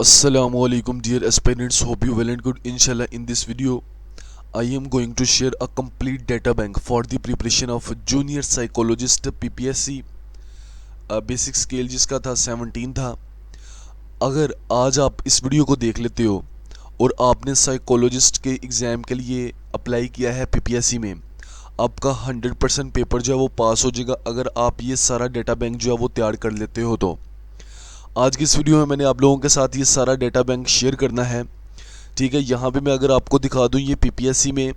Assalamualaikum dear aspirants, hope you well and good. Inshallah, in this video I am going to share a complete data bank for the preparation of junior psychologist PPSC basic scale जिसका था 17 था। अगर आज आप इस video को देख लेते हो और आपने साइकोलॉजिस्ट के एग्ज़ाम के लिए अप्लाई किया है पीपीएससी में, आपका 100% पेपर जो है वो पास हो जाएगा अगर आप ये सारा डाटा बैंक जो है वो तैयार कर लेते हो। तो आज की इस वीडियो में मैंने आप लोगों के साथ ये सारा डाटा बैंक शेयर करना है। ठीक है, यहाँ पे मैं अगर आपको दिखा दूँ, ये पीपीएससी में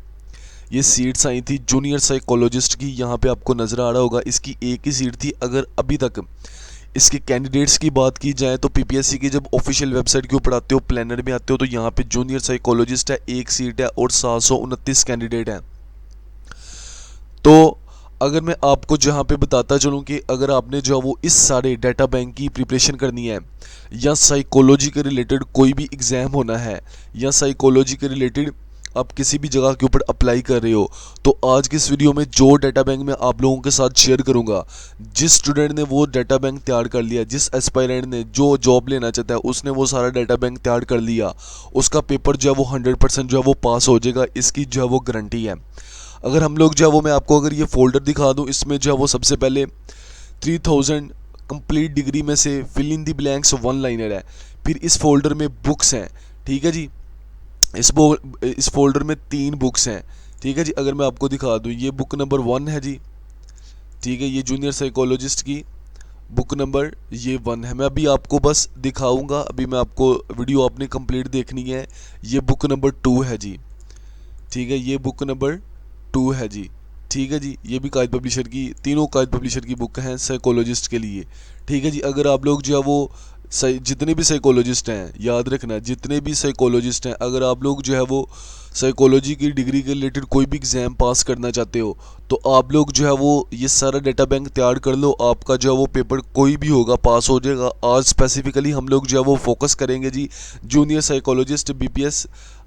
ये सीट्स आई थी जूनियर साइकोलॉजिस्ट की, यहाँ पे आपको नज़र आ रहा होगा इसकी एक ही सीट थी। अगर अभी तक इसके कैंडिडेट्स की बात की जाए तो पीपीएससी की जब ऑफिशियल वेबसाइट के ऊपर आते हो, प्लानर में आते हो, तो यहाँ पे जूनियर साइकोलॉजिस्ट है, एक सीट है और 729 कैंडिडेट हैं। तो अगर मैं आपको जहाँ पे बताता चलूँ कि अगर आपने जो है वो इस सारे डाटा बैंक की प्रिपरेशन करनी है या साइकोलॉजी के रिलेटेड कोई भी एग्ज़ाम होना है या साइकोलॉजी के रिलेटेड आप किसी भी जगह के ऊपर अप्लाई कर रहे हो, तो आज की इस वीडियो में जो डाटा बैंक मैं आप लोगों के साथ शेयर करूंगा, जिस स्टूडेंट ने वो डाटा बैंक तैयार कर लिया, जिस एस्पायरेंट ने जो जॉब लेना चाहता है उसने वो सारा डाटा बैंक तैयार कर लिया, उसका पेपर जो है वो 100% जो है वो पास हो जाएगा, इसकी जो है वो गारंटी है। अगर हम लोग जो है वो मैं आपको अगर ये फोल्डर दिखा दूं, इसमें जो है वो सबसे पहले 3000 कंप्लीट डिग्री में से fill in the blanks one liner है। फिर इस फोल्डर में बुक्स हैं। ठीक है जी, इस फोल्डर में 3 बुक्स हैं। ठीक है जी, अगर मैं आपको दिखा दूं, ये बुक नंबर 1 है जी। ठीक है, ये जूनियर साइकोलॉजिस्ट की बुक नंबर ये 1 है। मैं अभी आपको बस दिखाऊंगा, अभी मैं आपको वीडियो आपने कंप्लीट देखनी है। ये बुक नंबर 2 है जी। ठीक है, ये बुक नंबर 2 है जी। ठीक है जी, ये भी कायद पब्लिशर की, तीनों कायद पब्लिशर की बुक हैं साइकोलॉजिस्ट के लिए। ठीक है जी, अगर आप लोग जो है वो जितने भी साइकोलॉजिस्ट हैं, याद रखना, जितने भी साइकोलॉजिस्ट हैं, अगर आप लोग जो है वो साइकोलॉजी की डिग्री के रिलेटेड कोई भी एग्ज़ाम पास करना चाहते हो, तो आप लोग जो है वो ये सारा डाटा बैंक तैयार कर लो। आपका जो है वो पेपर कोई भी होगा पास हो जाएगा। आज स्पेसिफिकली हम लोग जो है वो फोकस करेंगे जी जूनियर साइकोलॉजिस्ट बीपीएस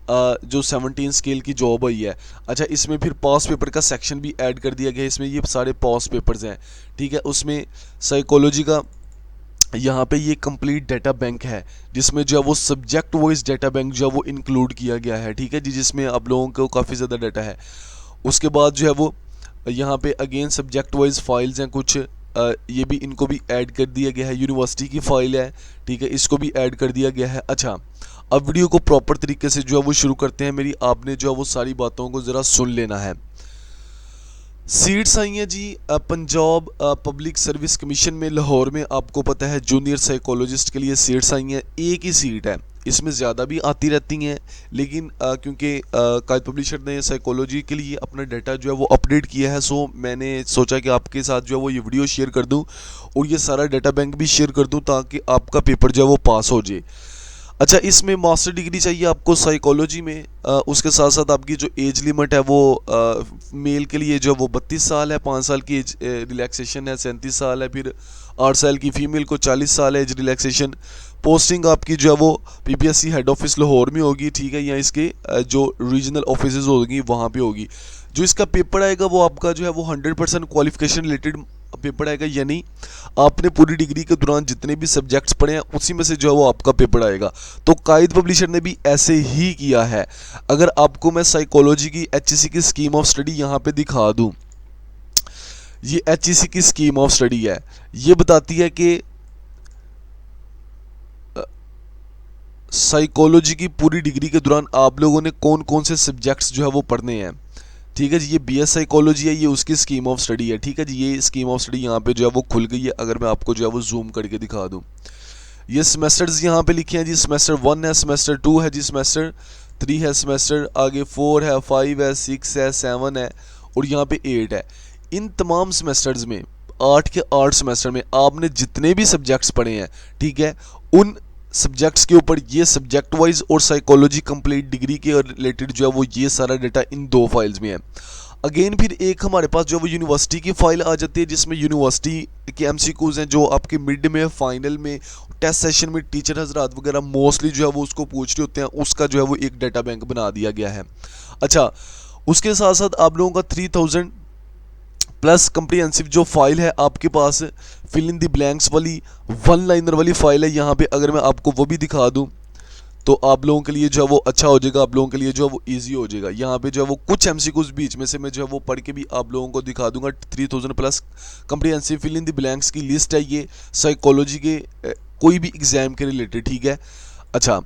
जो 17 स्केल की जॉब हुई है। अच्छा, इसमें फिर पास पेपर का सेक्शन भी ऐड कर दिया गया है। इसमें ये सारे पास पेपर्स हैं। ठीक है, उसमें साइकोलॉजी का यहाँ पे ये कंप्लीट डाटा बैंक है, जिसमें जो है वो सब्जेक्ट वाइज डाटा बैंक जो है वो इंक्लूड किया गया है। ठीक है जी, जिसमें आप लोगों को काफ़ी ज़्यादा डाटा है। उसके बाद जो है वो यहाँ पे अगेन सब्जेक्ट वाइज फाइल्स हैं कुछ, ये भी इनको भी ऐड कर दिया गया है। यूनिवर्सिटी की फ़ाइल है, ठीक है, इसको भी ऐड कर दिया गया है। अच्छा, अब वीडियो को प्रॉपर तरीके से जो है वो शुरू करते हैं। मेरी आपने जो है वो सारी बातों को ज़रा सुन लेना है। सीट्स आई हैं जी पंजाब पब्लिक सर्विस कमीशन में लाहौर में। आपको पता है जूनियर साइकोलॉजिस्ट के लिए सीट्स आई हैं, एक ही सीट है। इसमें ज़्यादा भी आती रहती हैं, लेकिन क्योंकि कायद पब्लिशर ने साइकोलॉजी के लिए अपना डाटा जो है वो अपडेट किया है, सो मैंने सोचा कि आपके साथ जो है वो ये वीडियो शेयर कर दूं और ये सारा डाटा बैंक भी शेयर कर दूं ताकि आपका पेपर जो है वो पास हो जाए। अच्छा, इसमें मास्टर डिग्री चाहिए आपको साइकोलॉजी में। उसके साथ साथ आपकी जो एज लिमिट है वो मेल के लिए जो है वो 32 साल है, 5 साल की एज रिलैक्सेशन है, 37 साल है, फिर 8 साल की फ़ीमेल को 40 साल है एज रिलैक्सेशन। पोस्टिंग आपकी जो है वो पीपीएससी हेड ऑफिस लाहौर में होगी। ठीक है, या इसके जो रीजनल ऑफिसेज होगी वहाँ पे होगी। जो इसका पेपर आएगा वो आपका जो है वो 100% क्वालिफिकेशन रिलेटेड पेपर आएगा, यानी आपने पूरी डिग्री के दौरान जितने भी सब्जेक्ट्स पढ़े हैं उसी में से जो है वो आपका पेपर आएगा। तो कायद पब्लिशर ने भी ऐसे ही किया है। अगर आपको मैं साइकोलॉजी की एचईसी की स्कीम ऑफ स्टडी यहाँ पे दिखा दूँ, ये एचईसी की स्कीम ऑफ स्टडी है। ये बताती है कि साइकोलॉजी की पूरी डिग्री के दौरान आप लोगों ने कौन कौन से सब्जेक्ट्स जो है वो पढ़ने हैं। ठीक है जी, ये बीएस साइकोलॉजी है, ये उसकी स्कीम ऑफ स्टडी है। ठीक है जी, ये स्कीम ऑफ स्टडी यहाँ पे जो है वो खुल गई है। अगर मैं आपको जो है वो जूम करके दिखा दूँ, ये सेमेस्टर्स यहाँ पे लिखे हैं जी। सेमेस्टर 1 है, सेमेस्टर 2 है जी, सेमेस्टर 3 है, सेमेस्टर आगे 4 है, 5 है, 6 है, 7 है और यहाँ पे 8 है। इन तमाम सेमेस्टर्स में 8 के 8 सेमेस्टर में आपने जितने भी सब्जेक्ट्स पढ़े हैं, ठीक है, उन सब्जेक्ट्स के ऊपर ये सब्जेक्ट वाइज और साइकोलॉजी कंप्लीट डिग्री के रिलेटेड जो है वो ये सारा डाटा इन 2 फाइल्स में है। अगेन फिर एक हमारे पास जो वो यूनिवर्सिटी की फ़ाइल आ जाती है, जिसमें यूनिवर्सिटी के एमसीक्यूज़ हैं जो आपके मिड में, फाइनल में, टेस्ट सेशन में टीचर हजरात वगैरह मोस्टली जो है वो उसको पूछ रहे होते हैं। उसका जो है वो एक डाटा बैंक बना दिया गया है। अच्छा, उसके साथ साथ आप लोगों का 3000 प्लस कंप्रीहेंसिव जो फाइल है आपके पास, फिल इन द ब्लैंक्स वाली 1 लाइनर वाली फाइल है। यहाँ पे अगर मैं आपको वो भी दिखा दूँ, तो आप लोगों के लिए जो है वो अच्छा हो जाएगा, आप लोगों के लिए जो है वो ईजी हो जाएगा। यहाँ पे जो है वो कुछ एमसीक्यूज बीच में से मैं जो है वो पढ़ के भी आप लोगों को दिखा दूंगा। 3000 plus comprehensive fill in the blanks की लिस्ट है ये, साइकोलॉजी के कोई भी एग्जाम के रिलेटेड, ठीक है। अच्छा,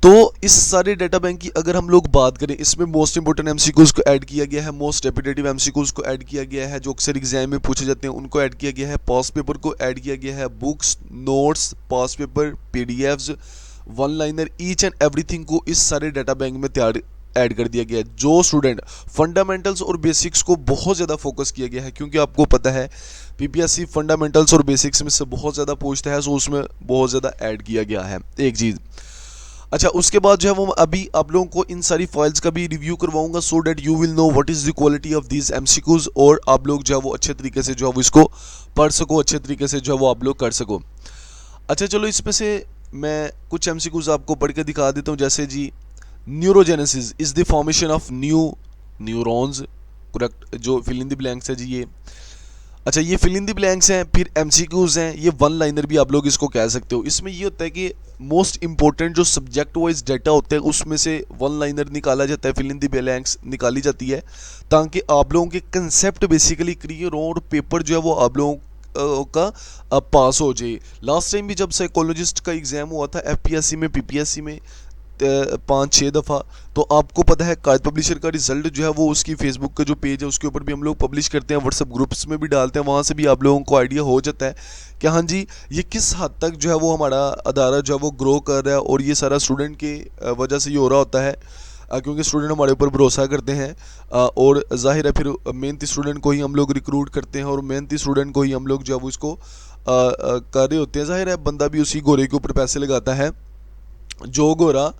तो इस सारे डाटा बैंक की अगर हम लोग बात करें, इसमें मोस्ट इंपोर्टेंट एमसीक्यूज को ऐड किया गया है, मोस्ट रेपिटेटिव एमसीक्यूज को ऐड किया गया है, जो अक्सर एग्जाम में पूछे जाते हैं उनको ऐड किया गया है, पास पेपर को ऐड किया गया है, books, notes, pass paper, PDFs, one liner, each and everything को इस सारे डाटा बैंक में तैयार ऐड कर दिया गया है। जो स्टूडेंट फंडामेंटल्स और बेसिक्स को बहुत ज़्यादा फोकस किया गया है, क्योंकि आपको पता है पीपीएससी फंडामेंटल्स और बेसिक्स में से बहुत ज़्यादा पूछता है, सो उसमें बहुत ज़्यादा ऐड किया गया है एक चीज़। अच्छा, उसके बाद जो है वो अभी आप लोगों को इन सारी फाइल्स का भी रिव्यू करवाऊंगा, so that you will know what is the quality of these MCQs, और आप लोग जो है वो अच्छे तरीके से जो है वो इसको पढ़ सको, अच्छे तरीके से जो है वो आप लोग कर सको। अच्छा चलो, इसमें से मैं कुछ एमसीक्यूज आपको पढ़ के दिखा देता हूँ। जैसे जी, neurogenesis is the formation of new neurons, correct, जो फिल इन द ब्लैंक्स है जी ये। अच्छा, ये फिल इन द ब्लैंक्स हैं, फिर एमसीक्यूज हैं, ये वन लाइनर भी आप लोग इसको कह सकते हो। इसमें ये होता है कि मोस्ट इंपॉर्टेंट जो सब्जेक्ट वाइज डाटा होता है उसमें से वन लाइनर निकाला जाता है, फिल इन द ब्लैंक्स निकाली जाती है, ताकि आप लोगों के कंसेप्ट बेसिकली क्लियर हो और पेपर जो है वो आप लोगों का पास हो जाए। लास्ट टाइम भी जब साइकोलॉजिस्ट का एग्ज़ाम हुआ था एफपीएससी में, पीपीएससी में 5-6 दफ़ा, तो आपको पता है कायद पब्लिशर का रिजल्ट जो है वो उसकी फेसबुक का जो पेज है उसके ऊपर भी हम लोग पब्लिश करते हैं, व्हाट्सएप ग्रुप्स में भी डालते हैं, वहाँ से भी आप लोगों को आइडिया हो जाता है कि हाँ जी ये किस हद तक जो है वो हमारा अदारा जो है वो ग्रो कर रहा है। और ये सारा स्टूडेंट की वजह से ये हो रहा होता है, क्योंकि स्टूडेंट हमारे ऊपर भरोसा करते हैं, और जाहिर है फिर मेहनती स्टूडेंट को ही हम लोग रिक्रूट करते हैं, और मेहनती स्टूडेंट को ही हम लोग जो है वो इसको कर रहे होते हैं। जाहिर है बंदा भी उसी गोरे के ऊपर पैसे लगाता है, जो गोरा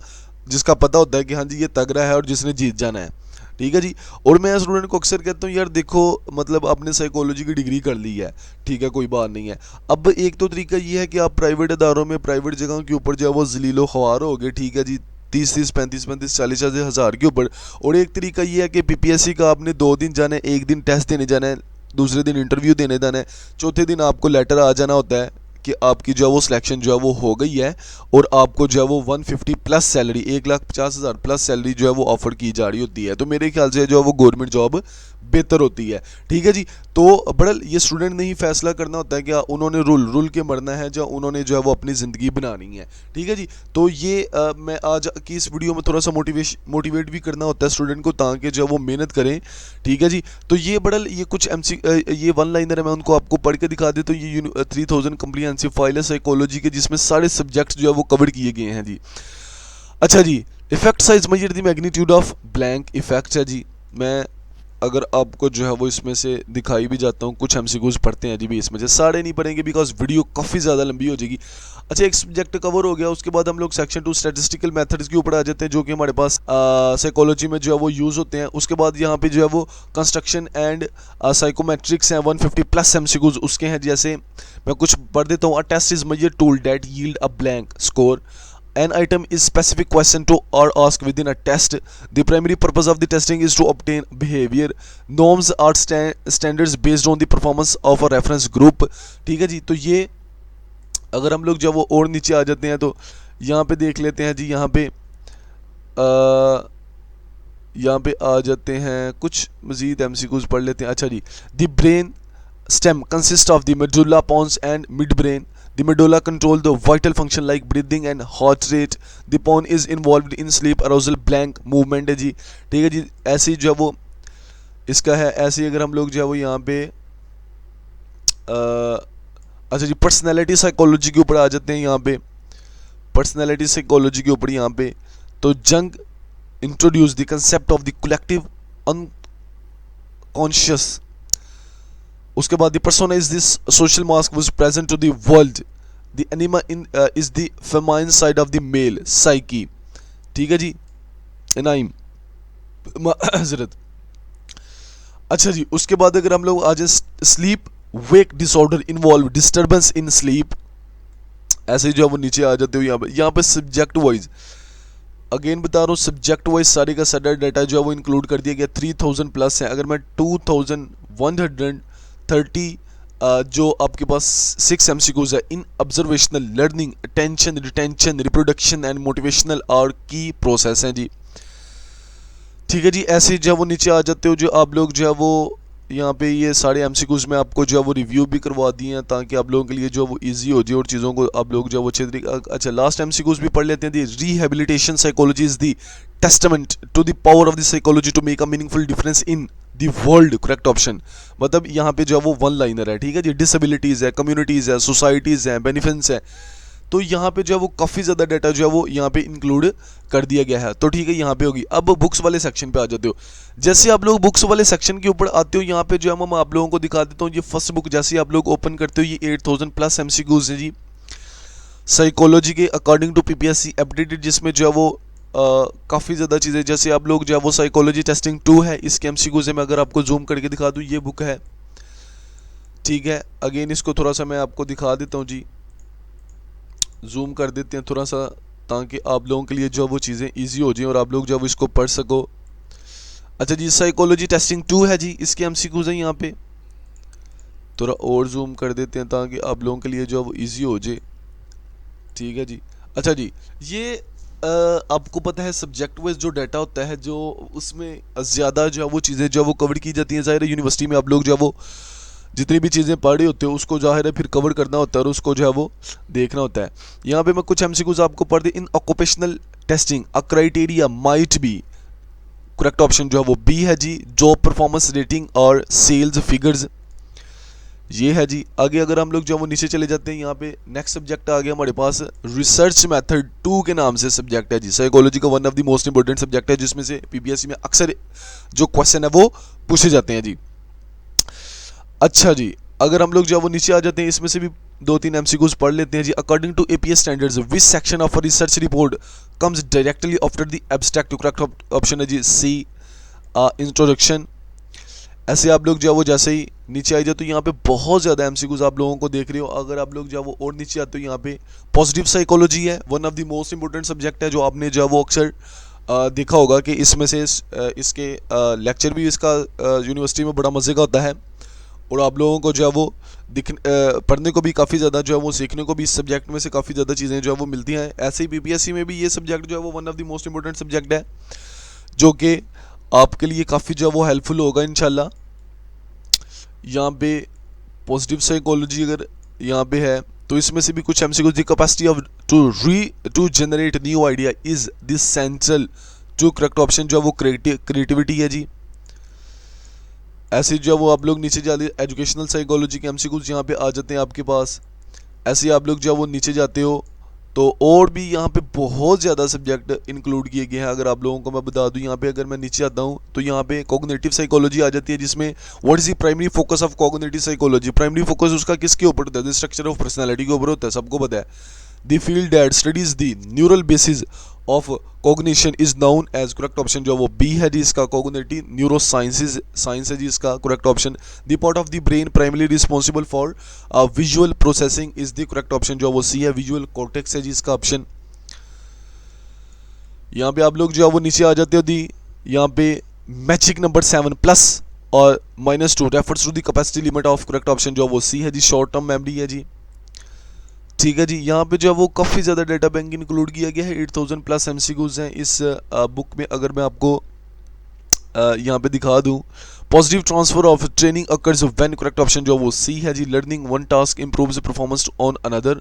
जिसका पता होता है कि हाँ जी ये तगड़ा है और जिसने जीत जाना है, ठीक है जी। और मैं स्टूडेंट को अक्सर कहता हूँ यार देखो, मतलब आपने साइकोलॉजी की डिग्री कर ली है, ठीक है, कोई बात नहीं है। अब एक तो तरीका ये है कि आप प्राइवेट अदारों में, प्राइवेट जगहों के ऊपर जो है वो जलीलो ख्वार हो गए, ठीक है जी, 30-30, 35-35, 40-40 हज़ार के ऊपर। और एक तरीका ये है कि पीपीएससी का आपने 2 दिन जाना है, एक दिन टेस्ट देने जाना है, दूसरे दिन इंटरव्यू देने जाना है, चौथे दिन आपको लेटर आ जाना होता है कि आपकी जो है वो सिलेक्शन जो है वो हो गई है, और आपको जो है वो 150 प्लस सैलरी, 1,50,000 प्लस सैलरी जो है वो ऑफर की जा रही होती है। तो मेरे ख्याल से जो है वो गवर्नमेंट जॉब बेहतर होती है, ठीक है जी। तो बड़ा ये स्टूडेंट ने ही फैसला करना होता है कि उन्होंने रूल के मरना है, जो उन्होंने जो है वो अपनी ज़िंदगी बनानी है, ठीक है जी। तो ये मैं आज की इस वीडियो में थोड़ा सा मोटिवेट भी करना होता है स्टूडेंट को, ताकि जो है वो मेहनत करें, ठीक है जी। तो ये ये कुछ ये वन लाइनर है, मैं उनको आपको पढ़ के दिखा देता हूँ। ये 3000 कम्प्रिहेंसिव फाइल है साइकोलॉजी के, जिसमें सारे सब्जेक्ट्स जो है वो कवर किए गए हैं जी। अच्छा जी, effect size measure the magnitude of blank effect है जी। मैं अगर आपको जो है वो इसमें से दिखाई भी जाता हूँ, कुछ एमसीक्यूज पढ़ते हैं जी भी, इसमें से सारे नहीं पढ़ेंगे बिकॉज वीडियो काफ़ी ज़्यादा लंबी हो जाएगी। अच्छा, एक सब्जेक्ट कवर हो गया, उसके बाद हम लोग सेक्शन 2 स्टैटिस्टिकल मेथड्स के ऊपर आ जाते हैं, जो कि हमारे पास साइकोलॉजी में जो है वो यूज़ होते हैं। उसके बाद यहाँ पे जो है वो कंस्ट्रक्शन एंड साइकोमेट्रिक्स हैं, 150 प्लस एमसीक्यूज उसके हैं। जैसे मैं कुछ पढ़ देता हूँ। A test is major tool that yield a blank score. An item is specific question to or asked within a test. The primary purpose of the testing is to obtain behavior. Norms are standards based on the performance of a reference group. ठीक है जी। तो ये अगर हम लोग जब वो और नीचे आ जाते हैं तो यहाँ पे देख लेते हैं जी। यहाँ पे आ जाते हैं, कुछ मजीद एमसीक्यूज पढ़ लेते हैं। अच्छा जी, the brain stem consists of the medulla pons and midbrain. The medulla control the vital function like breathing and heart rate. The pons is involved in sleep arousal blank movement है जी। ठीक है जी। ऐसे ही जो है वो इसका है। ऐसे ही अगर हम लोग जो है वो यहाँ पे अच्छा जी, पर्सनैलिटी साइकोलॉजी के ऊपर आ जाते हैं। यहाँ पे पर्सनैलिटी साइकोलॉजी के ऊपर यहाँ पे तो Jung introduce the concept of the collective unconscious. उसके बाद the persona is this social mask was present to the world. The anima in is the feminine side of the male psyche. ठीक है जी। इनाइम हजरत। अच्छा जी, उसके बाद अगर हम लोग आज sleep wake disorder involve disturbance in sleep, ऐसे जो है वो नीचे आ जाते हो। यहाँ पे सब्जेक्ट वाइज अगेन बता रहा हूँ, सब्जेक्ट वाइज सारे का सारा डाटा जो है वो इंक्लूड कर दिया गया। 3000 प्लस है। अगर मैं 2130 जो आपके पास 6 MCQs है in observational learning attention retention reproduction and motivational और की प्रोसेस हैं जी। ठीक है जी, ऐसे जो है वो नीचे आ जाते हो, जो आप लोग जो है वो यहाँ पे ये सारे एमसीक्यूज में आपको जो है वो रिव्यू भी करवा दिए हैं ताकि आप लोगों के लिए जो है वो इजी हो जाए और चीज़ों को आप लोग जो है वो अच्छे तरीके। अच्छा, लास्ट एमसीक्यूज भी पढ़ लेते हैं। The rehabilitation psychology is the testament to the power of the psychology to make a meaningful difference in the world. Correct option. मतलब यहाँ पे जो है वो वन लाइनर है। ठीक है जी, डिसेबिलिटीज़ है, कम्युनिटीज़ है, सोसाइटीज़ हैं, बेनिफिट्स हैं। तो यहाँ पे जो है वो काफ़ी ज़्यादा डाटा जो है वो यहाँ पे इंक्लूड कर दिया गया है। तो ठीक है, यहाँ पे होगी। अब बुक्स वाले सेक्शन पे आ जाते हो। जैसे आप लोग बुक्स वाले सेक्शन के ऊपर आते हो, यहाँ पे जो है मैं आप लोगों को दिखा देता हूँ। ये फर्स्ट बुक जैसे आप लोग ओपन करते हो, ये 8000+ MCQs है जी, साइकोलॉजी के अकॉर्डिंग टू PPSC अपडेटेड, जिसमें जो है वो काफ़ी ज़्यादा चीज़ें, जैसे आप लोग जो है वो साइकोलॉजी टेस्टिंग 2 है, इसके MCQs है। मैं अगर आपको जूम करके दिखा दूँ, ये बुक है। ठीक है, अगेन इसको थोड़ा सा मैं आपको दिखा देता हूँ जी, जूम कर देते हैं थोड़ा सा, ताकि आप लोगों के लिए जो वो चीज़ें इजी हो जाएं और आप लोग जब इसको पढ़ सको। अच्छा जी, साइकोलॉजी टेस्टिंग 2 है जी, इसके MCQs हैं यहाँ पे। थोड़ा और जूम कर देते हैं ताकि आप लोगों के लिए जो वो इजी हो जाए। ठीक है जी। अच्छा जी, ये आपको पता है सब्जेक्ट वाइज जो डाटा होता है, जो उसमें ज़्यादा जो है वो चीज़ें जो है वो कवर की जाती हैं। ज़ाहिर है यूनिवर्सिटी में आप लोग जो है वो जितनी भी चीज़ें पढ़ रहे होते हो उसको ज़ाहिर है फिर कवर करना होता है और उसको जो है वो देखना होता है। यहाँ पे मैं कुछ MCQs आपको पढ़ दी। In occupational testing a criteria might be. Correct option जो है वो बी है जी, जॉब परफॉर्मेंस रेटिंग और सेल्स फिगर्स। ये है जी। आगे अगर हम लोग जो है वो नीचे चले जाते हैं, यहाँ पे नेक्स्ट सब्जेक्ट आ गया हमारे पास, रिसर्च मेथड 2 के नाम से सब्जेक्ट है जी। साइकोलॉजी का one of the most important subject है, जिसमें से PPSC में अक्सर जो क्वेश्चन है वो पूछे जाते हैं जी। अच्छा जी, अगर हम लोग जो है वो नीचे आ जाते हैं, इसमें से भी 2-3 MCQs पढ़ लेते हैं जी। According to APS standards which section of a research report comes directly after the abstract. Correct option है जी सी, इंट्रोडक्शन। ऐसे आप लोग जो है वो जैसे ही नीचे आई जाए तो यहाँ पे बहुत ज़्यादा MCQs आप लोगों को देख रहे हो। अगर आप लोग जो है वो और नीचे आते हो, यहाँ पे पॉजिटिव साइकोलॉजी है, one of the most important subject है, जो आपने जो है वो अक्सर देखा होगा कि इसमें से इसके लेक्चर भी इसका यूनिवर्सिटी में बड़ा मज़े का होता है और आप लोगों को जो है वो पढ़ने को भी काफ़ी ज़्यादा जो है वो सीखने को भी इस सब्जेक्ट में से काफ़ी ज़्यादा चीज़ें जो है वो मिलती हैं। ऐसे ही PPSC में भी ये सब्जेक्ट जो है वो one of the most important subject है, जो कि आपके लिए काफ़ी जो है वो हेल्पफुल होगा इंशाल्लाह। यहाँ पे पॉजिटिव साइकोलॉजी अगर यहाँ पे है तो इसमें से भी कुछ MCQs, the capacity of to generate new idea is this central to. Correct option जो है वो क्रिएटिविटी है जी। ऐसे जो है वो आप लोग नीचे जाते एजुकेशनल साइकोलॉजी के MCQs यहाँ पे आ जाते हैं आपके पास। ऐसे आप लोग जो है वो नीचे जाते हो तो और भी यहाँ पे बहुत ज़्यादा सब्जेक्ट इंक्लूड किए गए हैं। अगर आप लोगों को मैं बता दूँ, यहाँ पे अगर मैं नीचे आता हूँ तो यहाँ पे कॉग्निटिव साइकोलॉजी आ जाती है, जिसमें what is the primary focus of cognitive psychology. Primary focus उसका किसके ऊपर होता है? स्ट्रक्चर ऑफ पर्सनैलिटी के ऊपर होता है, सबको पता है। The field that studies the neural basis of cognition is known as. Correct option जो है वो बी है जी, इसका कॉग्निटिव न्यूरो साइंस है जी, इसका correct option. The part of the brain primarily responsible for visual processing is the correct option जो है वो सी है, विजुअल कॉर्टेक्स है जी, इसका ऑप्शन। यहाँ पे आप लोग जो है वो नीचे आ जाते हो दी, यहाँ पे मैजिक नंबर 7 प्लस और -2 refers to the capacity limit of. Correct option जो है वो सी है जी, शॉर्ट टर्म मेमोरी है जी। ठीक है जी, यहाँ पे जो है वो काफ़ी ज़्यादा डाटा बैंक इंक्लूड किया गया है। 8000+ MCQs हैं इस बुक में। अगर मैं आपको यहाँ पे दिखा दूँ, positive transfer of training occurs when. Correct option जो है वो सी है जी, learning one task improves performance on another.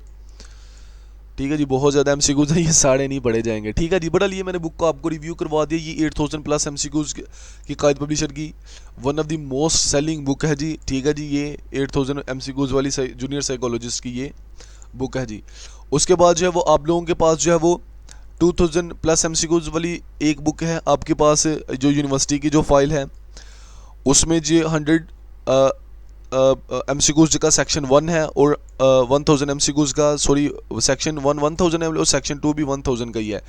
ठीक है जी, बहुत ज़्यादा MCQs हैं, ये सारे नहीं पढ़े जाएंगे। ठीक है जी, बड़ा लिए मैंने बुक को आपको रिव्यू करवा दिया। ये 8000+ MCQs की कायद पब्लिशर की one of the most selling book है जी। ठीक है जी, ये 8000 MCQs वाली जूनियर साइकोलॉजिस्ट की ये बुक है जी। उसके बाद जो है वो आप लोगों के पास जो है वो 2000+ MCQs वाली एक बुक है आपके पास, जो यूनिवर्सिटी की जो फाइल है उसमें जो 100 MCQs का सेक्शन 1 है और 1000 MCQs का, सॉरी सेक्शन 1 1000 है और सेक्शन 2 भी 1000 का ही है।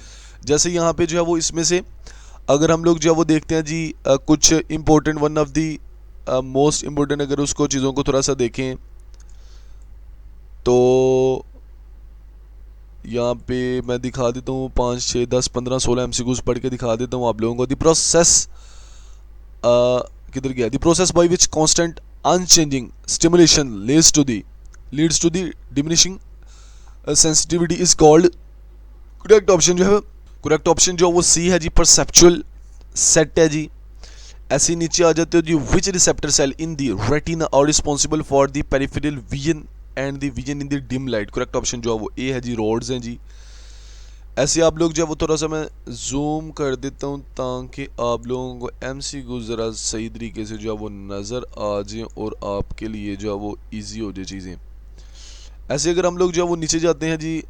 जैसे यहाँ पे जो है वो इसमें से अगर हम लोग जो है वो देखते हैं जी, कुछ important one of the most important अगर उसको चीज़ों को थोड़ा सा देखें तो यहाँ पे मैं दिखा देता हूँ 5, 6, 10, 15, 16 MCQs पढ़ के दिखा देता हूँ आप लोगों को। द प्रोसेस किधर गया? The process by which constant unchanging stimulation leads to the diminishing sensitivity is called correct option जो है करेक्ट ऑप्शन जो वो सी है जी परसेप्चुअल सेट है जी। ऐसे नीचे आ जाते हो जी which receptor cell in the retina are responsible for the peripheral vision and the vision in the dim light. Correct option जो है वो ए है जी रोड्स हैं जी। ऐसे आप लोग जो है वो थोड़ा सा मैं जूम कर देता हूँ ताकि आप लोगों को एमसीक्यू ज़रा सही तरीके से जो है वो नज़र आ जाए और आपके लिए जो है वो ईजी हो जाए चीज़ें। ऐसे अगर हम लोग जो है वो नीचे जाते हैं जी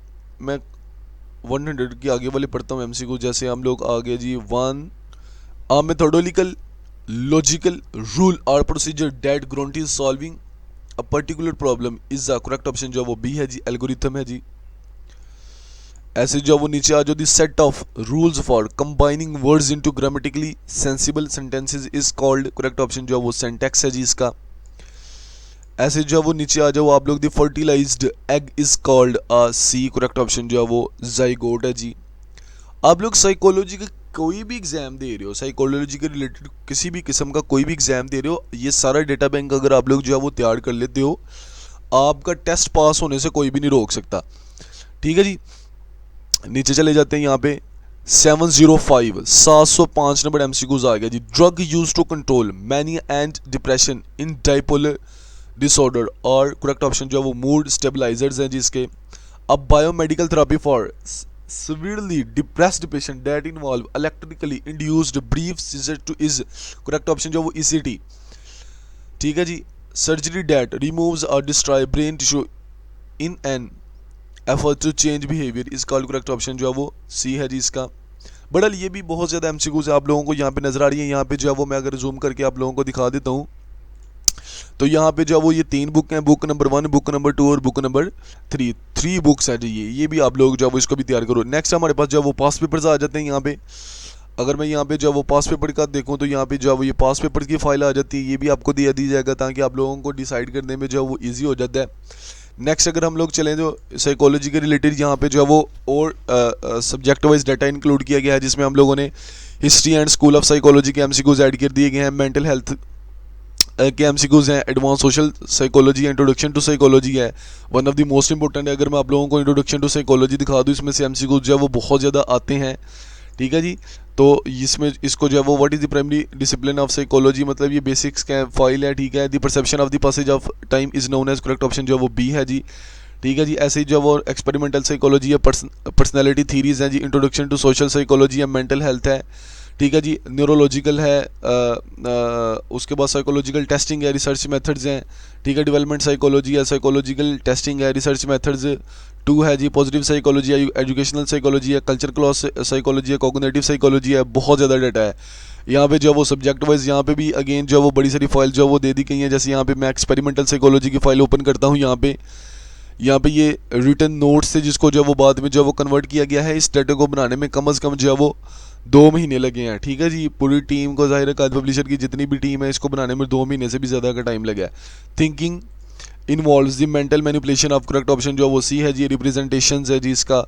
मैं 100 के आगे वाले पढ़ता हूँ एमसीक्यू। जैसे हम लोग आगे जी 1 a methodological logical rule or procedure that guarantees solving a particular problem is the correct option जो है वो बी है जी एल्गोरिथम है जी। ऐसे जो वो नीचे आ जो the set of rules for combining words into grammatically sensible sentences is called. Correct option जो है वो सिंटैक्स है जी इसका। ऐसे जो वो नीचे आ जाओ आप लोग the fertilized egg is called a C. Correct option जो है वो जाइगोट है जी। आप लोग साइकोलॉजी का कोई भी एग्जाम दे रहे हो, साइकोलॉजी के रिलेटेड किसी भी किस्म का कोई भी एग्जाम दे रहे हो, ये सारा डेटा बैंक अगर आप लोग जो है वो तैयार कर लेते हो आपका टेस्ट पास होने से कोई भी नहीं रोक सकता। ठीक है जी। नीचे चले जाते हैं यहाँ पे 705 नंबर एमसीक्यूज आ गया जी। Drug use to control mania and depression in bipolar disorder और करेक्ट ऑप्शन जो है वो मूड स्टेबलाइजर्स हैं जिसके। अब biomedical therapy for severely depressed patient that involve electrically induced brief seizure to is correct option जो वो ECT। ठीक है जी। surgery that removes or destroy brain tissue in an effort to change behavior is called correct option जो है वो C है जी इसका। बड़ल ये भी बहुत ज़्यादा MCQs आप लोगों को यहाँ पे नज़र आ रही है। यहाँ पे जो है वो मैं अगर जूम करके आप लोगों को दिखा देता हूँ तो यहाँ पे जो है वो ये 3 बुक हैं, बुक नंबर 1, बुक नंबर 2 और बुक नंबर 3। 3 बुक्स हैं जी ये भी आप लोग जो है वो इसको भी तैयार करो। नेक्स्ट हमारे पास जो है वो पास पेपर्स आ जाते हैं यहाँ पे। अगर मैं यहाँ पे जो है वो पास पेपर का देखूँ तो यहाँ पे जो है वो ये पास पेपर की फाइल आ जाती है, ये भी आपको दी जाएगा ताकि आप लोगों को डिसाइड करने में जो है वो ईजी हो जाता है। नेक्स्ट अगर हम लोग चलें जो साइकोलॉजी के रिलेटेड यहाँ पे जो है वो और सब्जेक्ट वाइज डाटा इंक्लूड किया गया है जिसमें हम लोगों ने history and school of psychology के एमसीक्यूज ऐड कर दिए गए हैं। मेंटल हेल्थ के एमसीक्यूज हैं। Advance social psychology, introduction to psychology है one of the most important है। अगर मैं आप लोगों को इंट्रोडक्शन टू साइकोलॉजी दिखा दूँ इसमें से एमसीक्यूज जो है वो बहुत ज़्यादा आते हैं। ठीक है जी। तो इसमें इसको जो है वो what is the primary discipline of psychology मतलब ये बेसिक्स का फाइल है। ठीक है। The perception of the passage of time is known as correct option जो है वो बी है जी। ठीक है जी। ऐसे ही जो वो एक्सपेरिमेंटल साइकोलॉजी है, पर्सनैलिटी थीरीज हैं जी, इंट्रोडक्शन टू सोशल साइकोलॉजी है, मेंटल हेल्थ है। ठीक है जी। न्यूरोलॉजिकल है, उसके बाद साइकोलॉजिकल टेस्टिंग है, रिसर्च मेथड्स हैं। ठीक है। डेवलपमेंट साइकोलॉजी है, साइकोलॉजिकल टेस्टिंग है, रिसर्च मेथड्स 2 है जी। पॉजिटिव साइकोलॉजी है, एजुकेशनल साइकोलॉजी है, कल्चर क्लॉस साइकोलॉजी है, कॉग्निटिव साइकोलॉजी है। बहुत ज़्यादा डाटा है यहाँ पे जो वो सब्जेक्ट वाइज। यहाँ पे भी अगेन जो वो बड़ी सारी फाइल जो वो दे दी गई हैं। जैसे यहाँ पे मैं एक्सपेरिमेंटल साइकोलॉजी की फाइल ओपन करता हूँ यहाँ पे ये रिटन नोट्स से जिसको जो वो बाद में जो वो कन्वर्ट किया गया है। इस डाटा को बनाने में कम से कम जो है वो 2 महीने लगे हैं। ठीक है जी। पूरी टीम को ज़ाहिर है काद पब्लिशर की जितनी भी टीम है इसको बनाने में 2 महीने से भी ज़्यादा का टाइम लगा है। Thinking involves the mental manipulation of correct option जो वो सी है जी। रिप्रेजेंटेशंस है जी इसका।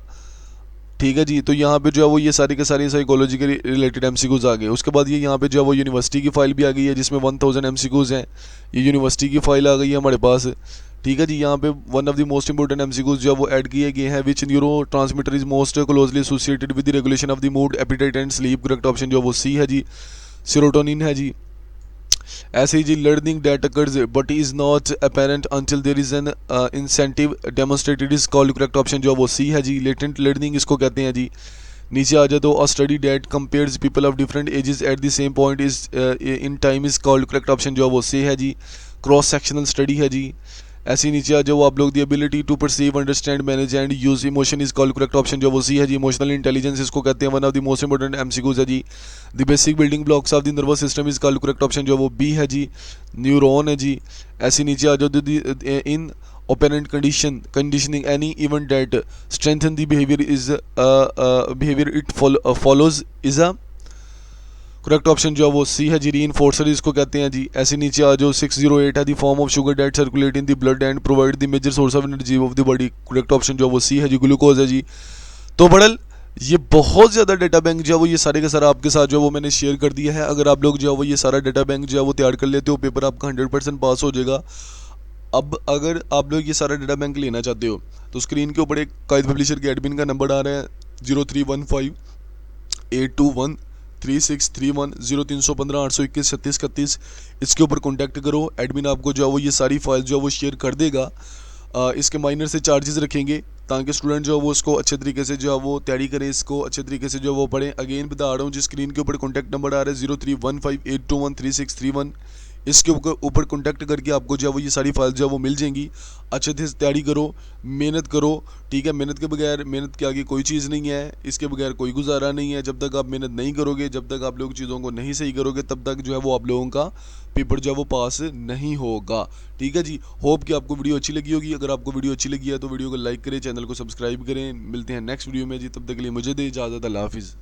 ठीक है जी। तो यहाँ पे जो है वो ये सारी के सारी साइकोलॉजी के रिलेटेड एमसीक्यूज आ गए। उसके बाद ये यहाँ पे जो है वो यूनिवर्सिटी की फाइल भी आ गई है जिसमें 1000 एमसीक्यूज हैं। ये यूनिवर्सिटी की फाइल आ गई है हमारे पास। ठीक है जी। यहाँ पे one of the most important MCQs जो है वो ऐड किए गए हैं। Which neurotransmitter is most closely associated with the regulation of the mood, appetite and sleep. Correct option जो वो सी है जी। सेरोटोनिन है जी। ऐसे ही जी learning that occurs but is not apparent until there is an incentive demonstrated is called. Correct option जो वो सी है जी। लेटेंट लर्निंग इसको कहते हैं जी। नीचे आ जाए तो a study that compares people of different ages at the same point is in time is called. Correct option जो वो सी है जी। क्रॉस सेक्शनल स्टडी है जी। ऐसे नीचे आ जाओ आप लोग the ability to perceive, understand, manage and use emotion is called. Correct option जो वो सी है जी। इमोशनल इंटेलिजेंस इसको कहते हैं। One of the most important MCQs है जी। The basic building blocks of the nervous system is called. Correct option जो वो बी है जी। न्यूरॉन है जी। ऐसे नीचे आ जाओ इन operant conditioning any event that strengthen the behavior is behavior it follows is a correct option जो है वो सी है जी। रीइंफोर्सर इसको कहते हैं जी। ऐसे नीचे आ जाओ 608 है the form of sugar that circulate in the blood and provide the major source of energy of the body. Correct option जो है वो सी है जी। ग्लूकोज है जी। तो बड़ल ये बहुत ज़्यादा डाटा बैंक जो है वो ये सारे का सारा आपके साथ जो है वो मैंने शेयर कर दिया है। अगर आप लोग जो है वो ये सारा डाटा बैंक जो है वो तैयार कर लेते हो, पेपर आपका 100% पास हो जाएगा। अब अगर आप लोग ये सारा डाटा बैंक लेना चाहते हो तो स्क्रीन के ऊपर एक कायद पब्लिशर के एडमिन का नंबर आ रहा है 0315 821 3631 0315 821 3631। इसके ऊपर कॉन्टैक्ट करो, एडमिन आपको जो है वो ये सारी फाइल जो है वो शेयर कर देगा। इसके माइनर से चार्जेस रखेंगे ताकि स्टूडेंट जो है वो उसको अच्छे तरीके से जो है वो तैयारी करें, इसको अच्छे तरीके से जो है वो पढ़ें। अगेन बता रहा हूँ, जिस स्क्रीन के ऊपर कॉन्टैक्ट नंबर आ रहा है 0315 821 3631, इसके ऊपर कॉन्टैक्ट करके आपको जो है वो ये सारी फाइल जो है वो मिल जाएंगी। अच्छे से तैयारी करो, मेहनत करो, ठीक है। मेहनत के बगैर, मेहनत के आगे कोई चीज़ नहीं है, इसके बगैर कोई गुजारा नहीं है। जब तक आप मेहनत नहीं करोगे, जब तक आप लोग चीज़ों को नहीं सही करोगे, तब तक जो है वो आप लोगों का पेपर जो है वो पास नहीं होगा। ठीक है जी। होप कि आपको वीडियो अच्छी लगी होगी। अगर आपको वीडियो अच्छी लगी है तो वीडियो को लाइक करें, चैनल को सब्सक्राइब करें। मिलते हैं नेक्स्ट वीडियो में जी, तब तक के लिए मुझे दे इजाज़त। अल्लाह हाफिज़।